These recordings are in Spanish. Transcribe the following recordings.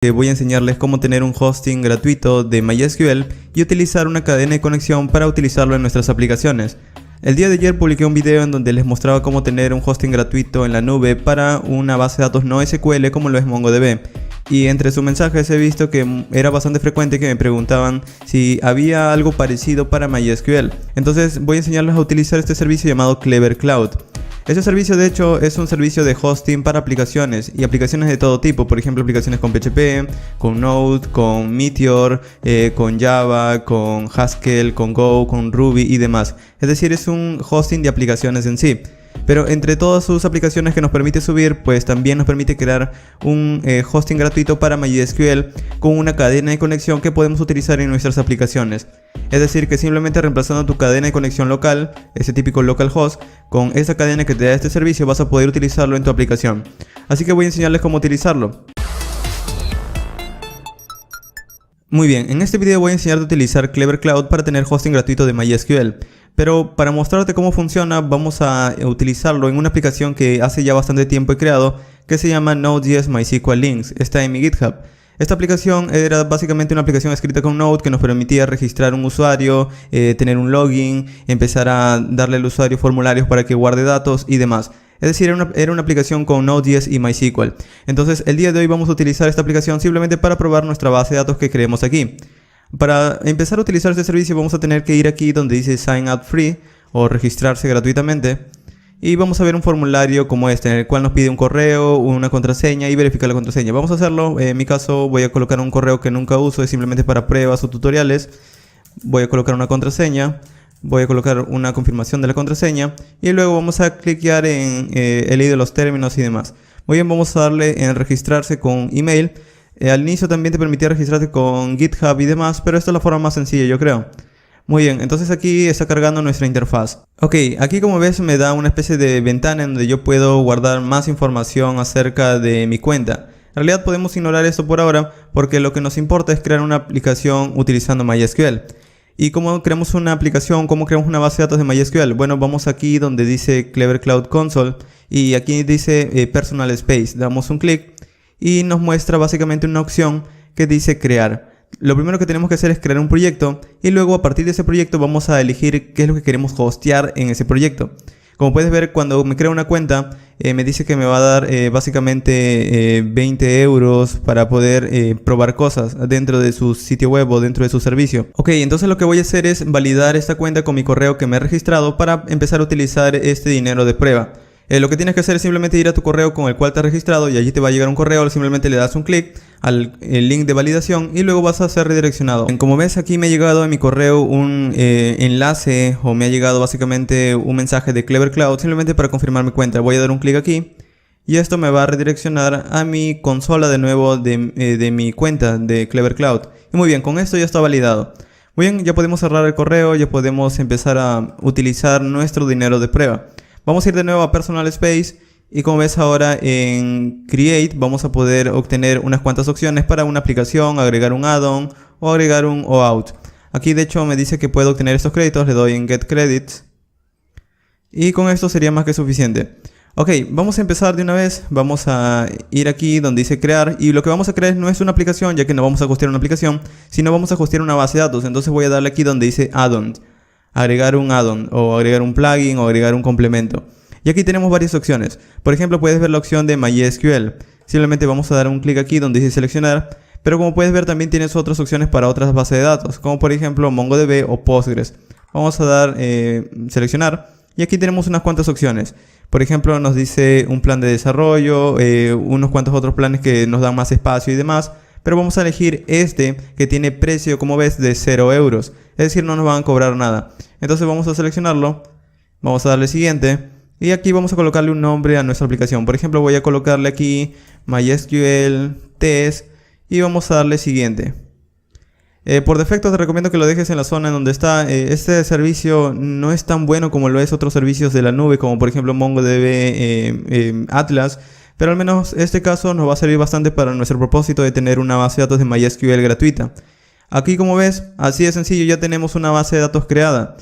Voy a enseñarles cómo tener un hosting gratuito de MySQL y utilizar una cadena de conexión para utilizarlo en nuestras aplicaciones. El día de ayer publiqué un video en donde les mostraba cómo tener un hosting gratuito en la nube para una base de datos no SQL como lo es MongoDB. Y entre sus mensajes he visto que era bastante frecuente que me preguntaban si había algo parecido para MySQL. Entonces voy a enseñarles a utilizar este servicio llamado Clever Cloud. Este servicio de hecho es un servicio de hosting para aplicaciones y aplicaciones de todo tipo, por ejemplo aplicaciones con PHP, con Node, con Meteor, con Java, con Haskell, con Go, con Ruby y demás. Es decir, es un hosting de aplicaciones en sí. Pero entre todas sus aplicaciones que nos permite subir, pues también nos permite crear un hosting gratuito para MySQL con una cadena de conexión que podemos utilizar en nuestras aplicaciones. Es decir, que simplemente reemplazando tu cadena de conexión local, ese típico localhost, con esa cadena que te da este servicio vas a poder utilizarlo en tu aplicación. Así que voy a enseñarles cómo utilizarlo. Muy bien, en este video voy a enseñarte a utilizar Clever Cloud para tener hosting gratuito de MySQL. Pero para mostrarte cómo funciona, vamos a utilizarlo en una aplicación que hace ya bastante tiempo he creado, que se llama Node.js MySQL Links. Está en mi GitHub. Esta aplicación era básicamente una aplicación escrita con Node que nos permitía registrar un usuario, tener un login, empezar a darle al usuario formularios para que guarde datos y demás. Es decir, era una aplicación con Node.js y MySQL. Entonces, el día de hoy vamos a utilizar esta aplicación simplemente para probar nuestra base de datos que creemos aquí. Para empezar a utilizar este servicio vamos a tener que ir aquí donde dice Sign Up Free o registrarse gratuitamente. Y vamos a ver un formulario como este en el cual nos pide un correo, una contraseña y verificar la contraseña. Vamos a hacerlo, en mi caso voy a colocar un correo que nunca uso, es simplemente para pruebas o tutoriales. Voy a colocar una contraseña, voy a colocar una confirmación de la contraseña y luego vamos a cliquear en el leído de los términos y demás. Muy bien, vamos a darle en registrarse con email. Al inicio también te permitía registrarte con GitHub y demás, pero esta es la forma más sencilla, yo creo. Muy bien, entonces aquí está cargando nuestra interfaz. Ok, aquí como ves me da una especie de ventana en donde yo puedo guardar más información acerca de mi cuenta. En realidad podemos ignorar esto por ahora porque lo que nos importa es crear una aplicación utilizando MySQL. ¿Y cómo creamos una aplicación? ¿Cómo creamos una base de datos de MySQL? Bueno, vamos aquí donde dice Clever Cloud Console y aquí dice Personal Space. Damos un clic y nos muestra básicamente una opción que dice crear. Lo primero que tenemos que hacer es crear un proyecto y luego a partir de ese proyecto vamos a elegir qué es lo que queremos hostear en ese proyecto. Como puedes ver, cuando me creo una cuenta me dice que me va a dar básicamente 20 euros para poder probar cosas dentro de su sitio web o dentro de su servicio. Ok, entonces lo que voy a hacer es validar esta cuenta con mi correo que me he registrado para empezar a utilizar este dinero de prueba. Lo que tienes que hacer es simplemente ir a tu correo con el cual te has registrado y allí te va a llegar un correo, simplemente le das un clic al link de validación y luego vas a ser redireccionado. Como ves, aquí me ha llegado a mi correo un enlace o me ha llegado básicamente un mensaje de Clever Cloud simplemente para confirmar mi cuenta. Voy a dar un clic aquí y esto me va a redireccionar a mi consola de nuevo de mi cuenta de Clever Cloud. Y muy bien, con esto ya está validado. Muy bien, ya podemos cerrar el correo, ya podemos empezar a utilizar nuestro dinero de prueba. Vamos a ir de nuevo a Personal Space y como ves ahora en Create vamos a poder obtener unas cuantas opciones para una aplicación, agregar un add-on o agregar un OAuth. Aquí de hecho me dice que puedo obtener estos créditos, le doy en Get Credits y con esto sería más que suficiente. Ok, vamos a empezar de una vez, vamos a ir aquí donde dice crear y lo que vamos a crear no es una aplicación ya que no vamos a hostear una aplicación, sino vamos a hostear una base de datos. Entonces voy a darle aquí donde dice add-on. Agregar un add-on o agregar un plugin o agregar un complemento. Y aquí tenemos varias opciones. Por ejemplo, puedes ver la opción de MySQL. Simplemente vamos a dar un clic aquí donde dice seleccionar. Pero como puedes ver también tienes otras opciones para otras bases de datos, como por ejemplo MongoDB o Postgres. Vamos a dar seleccionar y aquí tenemos unas cuantas opciones. Por ejemplo, nos dice un plan de desarrollo, unos cuantos otros planes que nos dan más espacio y demás. Pero vamos a elegir este que tiene precio, como ves, de 0 euros. Es decir, no nos van a cobrar nada. Entonces vamos a seleccionarlo. Vamos a darle siguiente. Y aquí vamos a colocarle un nombre a nuestra aplicación. Por ejemplo, voy a colocarle aquí MySQL Test. Y vamos a darle siguiente. Por defecto te recomiendo que lo dejes en la zona en donde está. Este servicio no es tan bueno como lo es otros servicios de la nube, como por ejemplo MongoDB Atlas. Pero al menos este caso nos va a servir bastante para nuestro propósito de tener una base de datos de MySQL gratuita. Aquí como ves, así de sencillo ya tenemos una base de datos creada.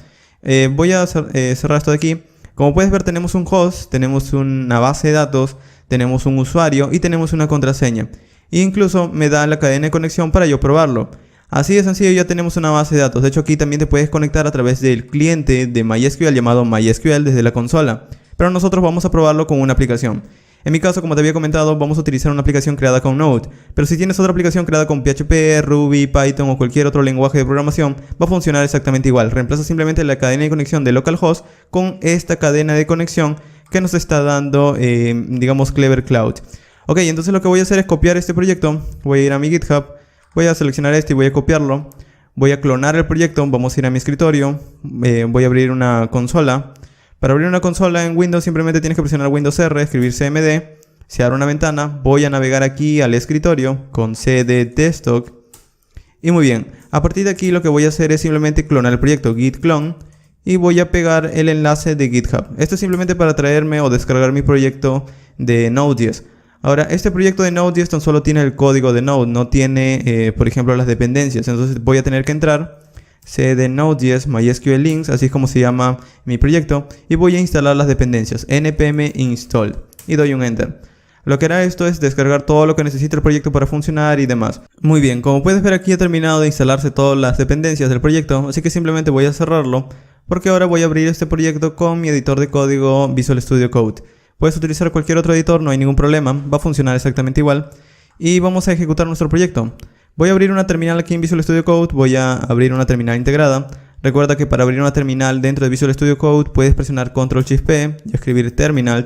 Voy a cerrar esto de aquí. Como puedes ver tenemos un host, tenemos una base de datos, tenemos un usuario y tenemos una contraseña. E incluso me da la cadena de conexión para yo probarlo. Así de sencillo ya tenemos una base de datos. De hecho aquí también te puedes conectar a través del cliente de MySQL llamado MySQL desde la consola. Pero nosotros vamos a probarlo con una aplicación. En mi caso, como te había comentado, vamos a utilizar una aplicación creada con Node. Pero si tienes otra aplicación creada con PHP, Ruby, Python o cualquier otro lenguaje de programación, va a funcionar exactamente igual. Reemplaza simplemente la cadena de conexión de localhost con esta cadena de conexión que nos está dando, digamos, Clever Cloud. Ok, entonces lo que voy a hacer es copiar este proyecto. Voy a ir a mi GitHub, voy a seleccionar este y voy a copiarlo. Voy a clonar el proyecto, vamos a ir a mi escritorio, voy a abrir una consola. Para abrir una consola en Windows simplemente tienes que presionar Windows R, escribir cmd, se abre una ventana, voy a navegar aquí al escritorio con cd desktop. Y muy bien, a partir de aquí lo que voy a hacer es simplemente clonar el proyecto git clone y voy a pegar el enlace de GitHub. Esto es simplemente para traerme o descargar mi proyecto de Node.js. Ahora, este proyecto de Node.js tan solo tiene el código de Node, no tiene, por ejemplo, las dependencias. Entonces voy a tener que entrar cd Node.js MySQL links, así es como se llama mi proyecto, y voy a instalar las dependencias npm install y doy un enter. Lo que hará esto es descargar todo lo que necesita el proyecto para funcionar y demás. Muy bien, como puedes ver aquí ha terminado de instalarse todas las dependencias del proyecto, así que simplemente voy a cerrarlo porque ahora voy a abrir este proyecto con mi editor de código Visual Studio Code. Puedes utilizar cualquier otro editor, no hay ningún problema, va a funcionar exactamente igual y vamos a ejecutar nuestro proyecto. Voy a abrir una terminal aquí en Visual Studio Code, voy a abrir una terminal integrada. Recuerda que para abrir una terminal dentro de Visual Studio Code puedes presionar Ctrl+P y escribir terminal,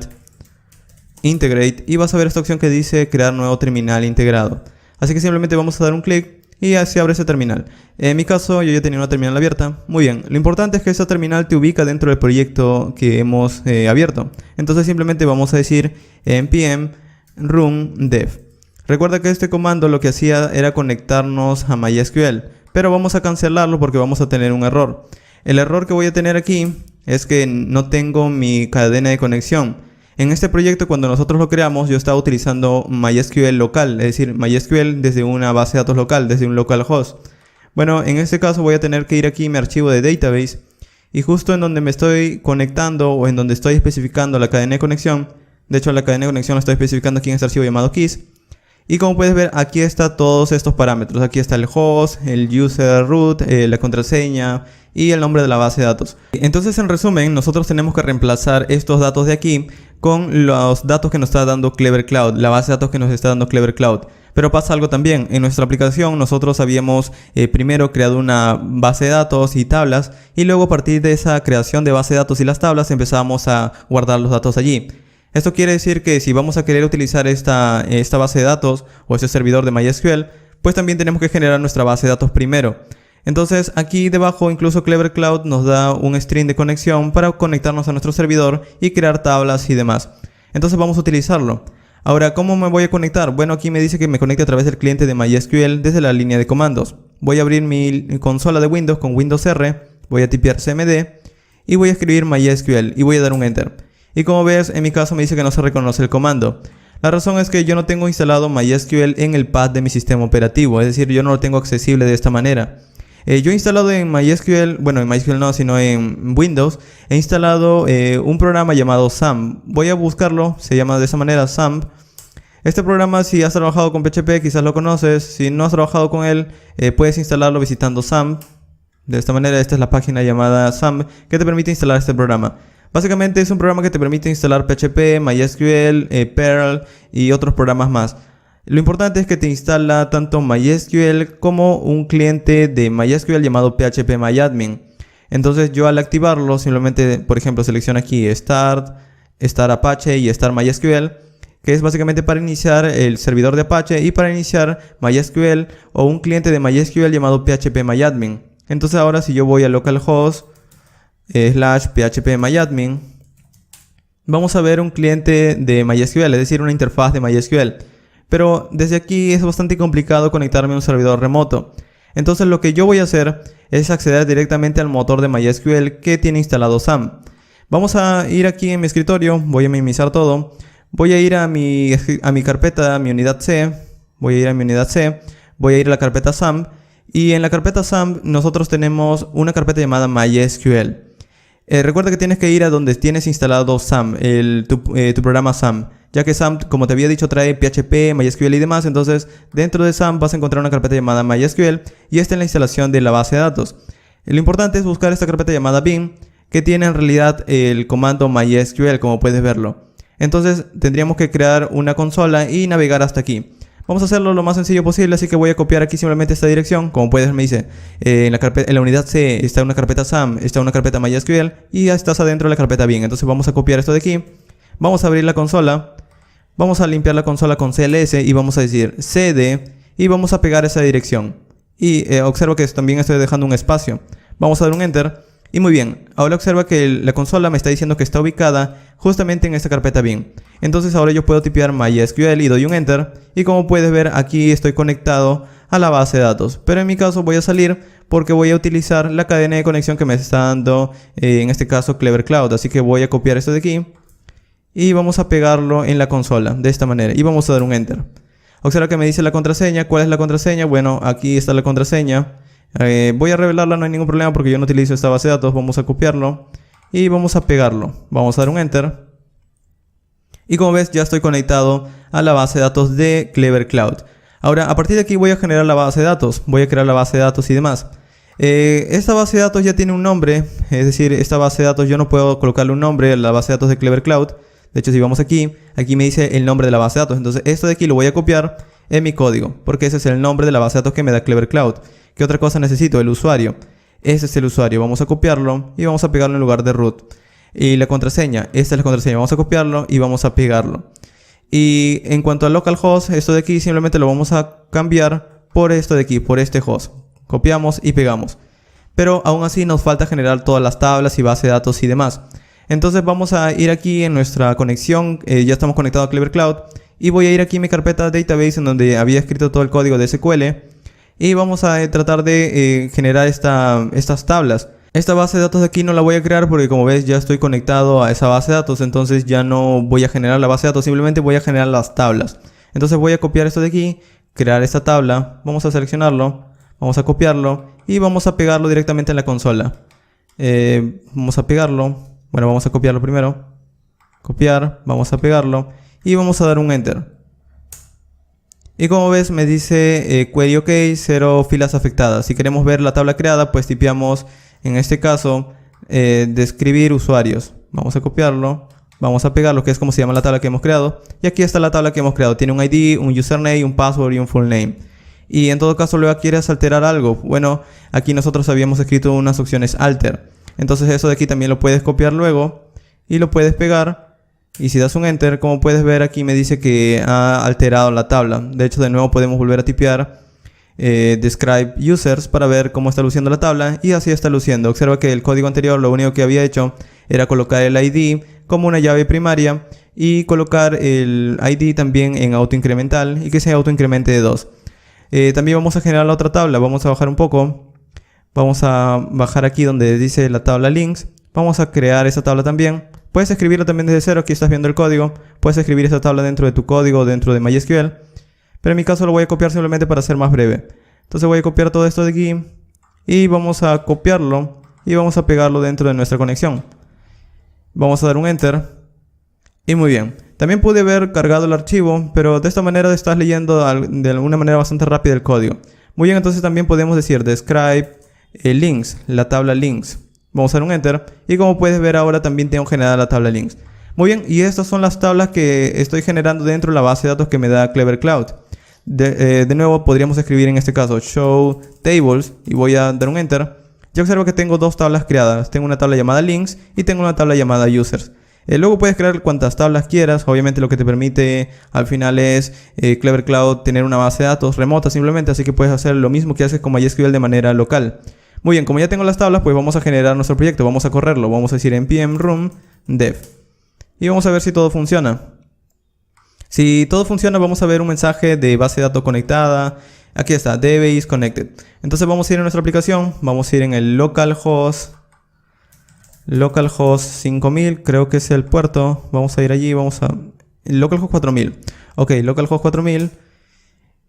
integrate y vas a ver esta opción que dice crear nuevo terminal integrado. Así que simplemente vamos a dar un clic y así abre ese terminal. En mi caso yo ya tenía una terminal abierta. Muy bien, lo importante es que esta terminal te ubica dentro del proyecto que hemos abierto. Entonces simplemente vamos a decir npm run dev. Recuerda que este comando lo que hacía era conectarnos a MySQL, pero vamos a cancelarlo porque vamos a tener un error. El error que voy a tener aquí es que no tengo mi cadena de conexión. En este proyecto, cuando nosotros lo creamos, yo estaba utilizando MySQL local, es decir, MySQL desde una base de datos local, desde un localhost. Bueno, en este caso voy a tener que ir aquí a mi archivo de database y justo en donde me estoy conectando o en donde estoy especificando la cadena de conexión, de hecho la cadena de conexión la estoy especificando aquí en este archivo llamado keys. Y como puedes ver, aquí está todos estos parámetros. Aquí está el host, el user root, la contraseña y el nombre de la base de datos. Entonces, en resumen, nosotros tenemos que reemplazar estos datos de aquí con los datos que nos está dando Clever Cloud, la base de datos que nos está dando Clever Cloud. Pero pasa algo también. En nuestra aplicación nosotros habíamos primero creado una base de datos y tablas y luego a partir de esa creación de base de datos y las tablas empezamos a guardar los datos allí. Esto quiere decir que si vamos a querer utilizar esta base de datos o ese servidor de MySQL, pues también tenemos que generar nuestra base de datos primero. Entonces aquí debajo incluso Clever Cloud nos da un string de conexión para conectarnos a nuestro servidor y crear tablas y demás. Entonces vamos a utilizarlo. Ahora, ¿cómo me voy a conectar? Bueno, aquí me dice que me conecte a través del cliente de MySQL desde la línea de comandos. Voy a abrir mi consola de Windows con Windows R, voy a tipear cmd y voy a escribir MySQL y voy a dar un enter. Y como ves, en mi caso me dice que no se reconoce el comando. La razón es que yo no tengo instalado MySQL en el path de mi sistema operativo, es decir, yo no lo tengo accesible de esta manera. Yo he instalado en MySQL, bueno, en MySQL no, sino en Windows, he instalado un programa llamado SAMP. Voy a buscarlo, se llama de esa manera, SAMP. Este programa, si has trabajado con PHP, quizás lo conoces. Si no has trabajado con él, puedes instalarlo visitando SAMP. De esta manera, esta es la página llamada SAMP que te permite instalar este programa. Básicamente es un programa que te permite instalar PHP, MySQL, Perl y otros programas más. Lo importante es que te instala tanto MySQL como un cliente de MySQL llamado phpMyAdmin. Entonces yo al activarlo simplemente, por ejemplo, selecciono aquí Start Apache y Start MySQL, que es básicamente para iniciar el servidor de Apache y para iniciar MySQL o un cliente de MySQL llamado phpMyAdmin. Entonces ahora si yo voy a localhost /phpMyAdmin, vamos a ver un cliente de MySQL, es decir, una interfaz de MySQL. Pero desde aquí es bastante complicado conectarme a un servidor remoto. Entonces lo que yo voy a hacer es acceder directamente al motor de MySQL que tiene instalado SAMP. Vamos a ir aquí en mi escritorio, voy a minimizar todo. Voy a ir a mi carpeta, a mi unidad C. Voy a ir a la carpeta SAMP. Y en la carpeta SAMP nosotros tenemos una carpeta llamada MySQL. Recuerda que tienes que ir a donde tienes instalado SAMP, tu programa SAMP. ya que SAMP, como te había dicho, trae PHP, MySQL y demás. Entonces dentro de SAMP vas a encontrar una carpeta llamada MySQL y esta es la instalación de la base de datos. Lo importante es buscar esta carpeta llamada bin, que tiene en realidad el comando MySQL, como puedes verlo. Entonces tendríamos que crear una consola y navegar hasta aquí. Vamos a hacerlo lo más sencillo posible, así que voy a copiar aquí simplemente esta dirección. Como puedes ver, me dice, en la unidad C está una carpeta SAM, está una carpeta MySQL y ya estás adentro de la carpeta bin. Entonces vamos a copiar esto de aquí, vamos a abrir la consola, vamos a limpiar la consola con CLS y vamos a decir cd y vamos a pegar esa dirección. Y observa que también estoy dejando un espacio. Vamos a dar un enter. Y muy bien, ahora observa que la consola me está diciendo que está ubicada justamente en esta carpeta bin. Entonces ahora yo puedo tipear MySQL y doy un enter. Y como puedes ver, aquí estoy conectado a la base de datos. Pero en mi caso voy a salir porque voy a utilizar la cadena de conexión que me está dando, en este caso, Clever Cloud. Así que voy a copiar esto de aquí y vamos a pegarlo en la consola de esta manera. Y vamos a dar un enter. Observa que me dice la contraseña. ¿Cuál es la contraseña? Bueno, aquí está la contraseña. Voy a revelarla, no hay ningún problema porque yo no utilizo esta base de datos. Vamos a copiarlo y vamos a pegarlo. Vamos a dar un enter. Y como ves, ya estoy conectado a la base de datos de Clever Cloud. Ahora, a partir de aquí voy a generar la base de datos. Voy a crear la base de datos y demás. Esta base de datos ya tiene un nombre. Es decir, esta base de datos yo no puedo colocarle un nombre a la base de datos de Clever Cloud. De hecho, si vamos aquí me dice el nombre de la base de datos. Entonces, esto de aquí lo voy a copiar en mi código, porque ese es el nombre de la base de datos que me da Clever Cloud. ¿Qué otra cosa necesito? El usuario. Ese es el usuario. Vamos a copiarlo y vamos a pegarlo en lugar de root. Y la contraseña. Esta es la contraseña. Vamos a copiarlo y vamos a pegarlo. Y en cuanto a localhost, esto de aquí simplemente lo vamos a cambiar por esto de aquí, por este host. Copiamos y pegamos. Pero aún así nos falta generar todas las tablas y base de datos y demás. Entonces vamos a ir aquí en nuestra conexión. Ya estamos conectados a Clever Cloud. Y voy a ir aquí en mi carpeta database en donde había escrito todo el código de SQL. Y vamos a tratar de generar estas tablas. Esta base de datos de aquí no la voy a crear porque, como ves, ya estoy conectado a esa base de datos. Entonces ya no voy a generar la base de datos, simplemente voy a generar las tablas. Entonces voy a copiar esto de aquí, crear esta tabla. Vamos a seleccionarlo, vamos a copiarlo y vamos a pegarlo directamente en la consola. Vamos a pegarlo. Bueno, vamos a copiarlo primero. Copiar, vamos a pegarlo y vamos a dar un enter. Y como ves me dice query OK, 0 filas afectadas. Si queremos ver la tabla creada, pues tipeamos en este caso describir usuarios. Vamos a copiarlo, vamos a pegarlo, que es como se llama la tabla que hemos creado. Y aquí está la tabla que hemos creado. Tiene un ID, un username, un password y un full name. Y en todo caso luego quieres alterar algo. Bueno, aquí nosotros habíamos escrito unas opciones alter. Entonces eso de aquí también lo puedes copiar luego y lo puedes pegar. Y si das un enter, como puedes ver aquí me dice que ha alterado la tabla. De hecho, de nuevo podemos volver a tipear describe users para ver cómo está luciendo la tabla. Y así está luciendo. Observa que el código anterior lo único que había hecho era colocar el ID como una llave primaria y colocar el ID también en autoincremental y que se autoincremente de 2. También vamos a generar la otra tabla. Vamos a bajar un poco. Vamos a bajar aquí donde dice la tabla links. Vamos a crear esa tabla también. Puedes escribirlo también desde cero, aquí estás viendo el código. Puedes escribir esta tabla dentro de tu código, dentro de MySQL. Pero en mi caso lo voy a copiar simplemente para ser más breve. Entonces voy a copiar todo esto de aquí. Y vamos a copiarlo. Y vamos a pegarlo dentro de nuestra conexión. Vamos a dar un enter. Y muy bien. También pude haber cargado el archivo, pero de esta manera estás leyendo de alguna manera bastante rápida el código. Muy bien, entonces también podemos decir describe links, la tabla links. Vamos a dar un enter y como puedes ver ahora también tengo generada la tabla links. Muy bien, y estas son las tablas que estoy generando dentro de la base de datos que me da Clever Cloud. De nuevo podríamos escribir en este caso show tables y voy a dar un enter. Ya observo que tengo dos tablas creadas. Tengo una tabla llamada links y tengo una tabla llamada users. Luego puedes crear cuantas tablas quieras. Obviamente lo que te permite al final es Clever Cloud tener una base de datos remota simplemente. Así que puedes hacer lo mismo que haces con MySQL de manera local. Muy bien, como ya tengo las tablas, pues vamos a generar nuestro proyecto. Vamos a correrlo. Vamos a decir npm run dev. Y vamos a ver si todo funciona. Si todo funciona, vamos a ver un mensaje de base de datos conectada. Aquí está, database connected. Entonces vamos a ir a nuestra aplicación. Vamos a ir en el localhost 5000, creo que es el puerto. Vamos a ir allí, localhost 4000. Ok, localhost 4000.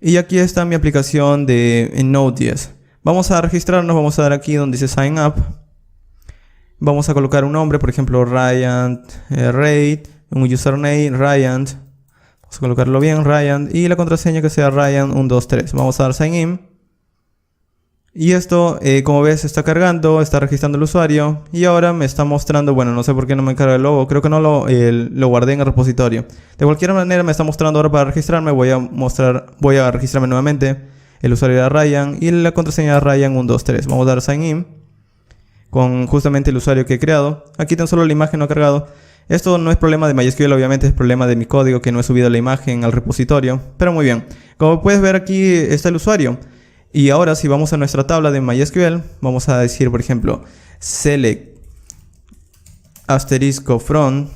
Y aquí está mi aplicación en Node.js. Vamos a registrarnos, vamos a dar aquí donde dice sign up. Vamos a colocar un nombre, por ejemplo, Ryan Reid, un username, Ryan. Vamos a colocarlo bien, Ryan, y la contraseña que sea Ryan123. Vamos a dar sign in. Y esto, como ves, está cargando, está registrando el usuario y ahora me está mostrando, bueno, no sé por qué no me carga el logo, creo que no lo guardé en el repositorio. De cualquier manera me está mostrando ahora para registrarme, voy a registrarme nuevamente. El usuario era Ryan y la contraseña era Ryan123. Vamos a dar sign in con justamente el usuario que he creado. Aquí tan solo la imagen no ha cargado. Esto no es problema de MySQL, obviamente es problema de mi código que no he subido la imagen al repositorio. Pero muy bien, como puedes ver aquí está el usuario. Y ahora si vamos a nuestra tabla de MySQL, vamos a decir por ejemplo select asterisco from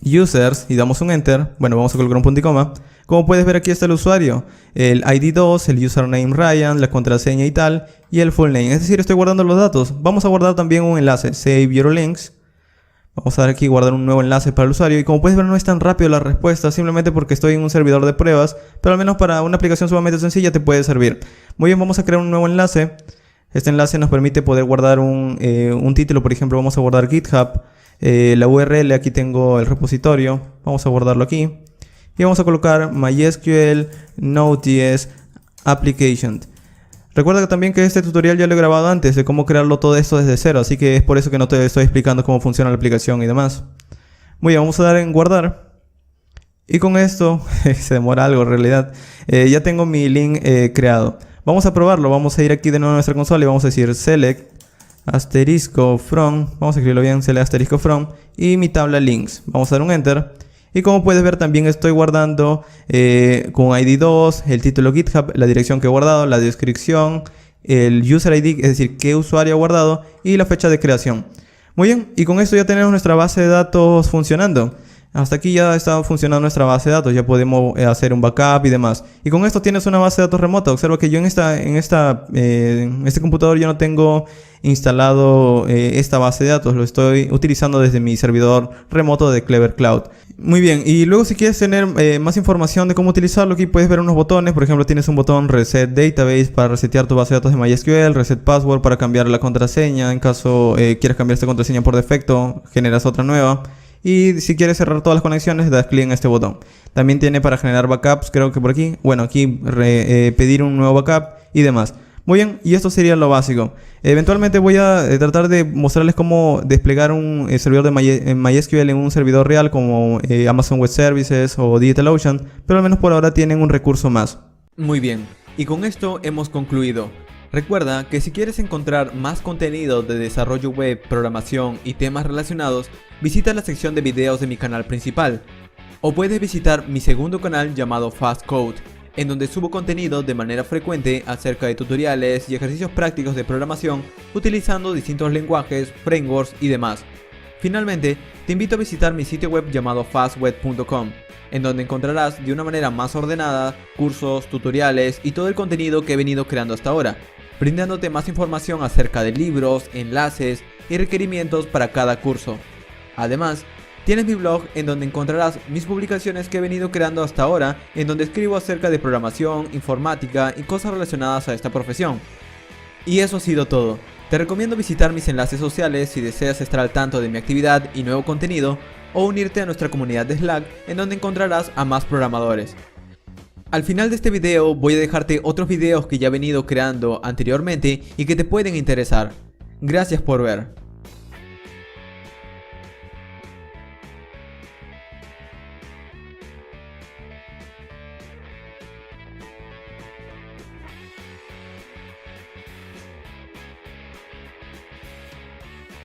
users y damos un enter. Bueno, vamos a colocar un punto y coma. Como puedes ver aquí está el usuario, el ID 2, el username Ryan, la contraseña y tal, y el full name. Es decir, estoy guardando los datos. Vamos a guardar también un enlace, save your links. Vamos a dar aquí guardar un nuevo enlace para el usuario y como puedes ver no es tan rápido la respuesta simplemente porque estoy en un servidor de pruebas, pero al menos para una aplicación sumamente sencilla te puede servir. Muy bien, vamos a crear un nuevo enlace. Este enlace nos permite poder guardar un título, por ejemplo vamos a guardar GitHub, la URL, aquí tengo el repositorio, vamos a guardarlo aquí y vamos a colocar MySQL Node.js Application. Recuerda que también que este tutorial ya lo he grabado antes de cómo crearlo todo esto desde cero, así que es por eso que no te estoy explicando cómo funciona la aplicación y demás. Muy bien, vamos a dar en guardar. Y con esto, se demora algo en realidad, ya tengo mi link creado. Vamos a probarlo, vamos a ir aquí de nuevo a nuestra consola y vamos a decir select asterisco from, vamos a escribirlo bien, select asterisco from y mi tabla links. Vamos a dar un enter. Y como puedes ver también estoy guardando con ID 2, el título GitHub, la dirección que he guardado, la descripción, el user ID, es decir, qué usuario ha guardado y la fecha de creación. Muy bien, y con esto ya tenemos nuestra base de datos funcionando. Hasta aquí ya está funcionando nuestra base de datos, ya podemos hacer un backup y demás. Y con esto tienes una base de datos remota. Observa que yo en este computador yo no tengo instalado esta base de datos, lo estoy utilizando desde mi servidor remoto de Clever Cloud. Muy bien, y luego si quieres tener más información de cómo utilizarlo, aquí puedes ver unos botones. Por ejemplo, tienes un botón Reset Database para resetear tu base de datos de MySQL, Reset Password para cambiar la contraseña. En caso quieras cambiar esta contraseña por defecto, generas otra nueva. Y si quieres cerrar todas las conexiones, das clic en este botón. También tiene para generar backups, creo que por aquí. Bueno, aquí pedir un nuevo backup y demás. Muy bien, y esto sería lo básico. Eventualmente voy a tratar de mostrarles cómo desplegar un servidor de MySQL en un servidor real como Amazon Web Services o DigitalOcean, pero al menos por ahora tienen un recurso más. Muy bien, y con esto hemos concluido. Recuerda que si quieres encontrar más contenido de desarrollo web, programación y temas relacionados, visita la sección de videos de mi canal principal. O puedes visitar mi segundo canal llamado Fast Code, en donde subo contenido de manera frecuente acerca de tutoriales y ejercicios prácticos de programación utilizando distintos lenguajes, frameworks y demás. Finalmente, te invito a visitar mi sitio web llamado fastweb.com, en donde encontrarás de una manera más ordenada cursos, tutoriales y todo el contenido que he venido creando hasta ahora, brindándote más información acerca de libros, enlaces y requerimientos para cada curso. Además, tienes mi blog en donde encontrarás mis publicaciones que he venido creando hasta ahora, en donde escribo acerca de programación, informática y cosas relacionadas a esta profesión. Y eso ha sido todo. Te recomiendo visitar mis enlaces sociales si deseas estar al tanto de mi actividad y nuevo contenido, o unirte a nuestra comunidad de Slack en donde encontrarás a más programadores. Al final de este video voy a dejarte otros videos que ya he venido creando anteriormente y que te pueden interesar. Gracias por ver.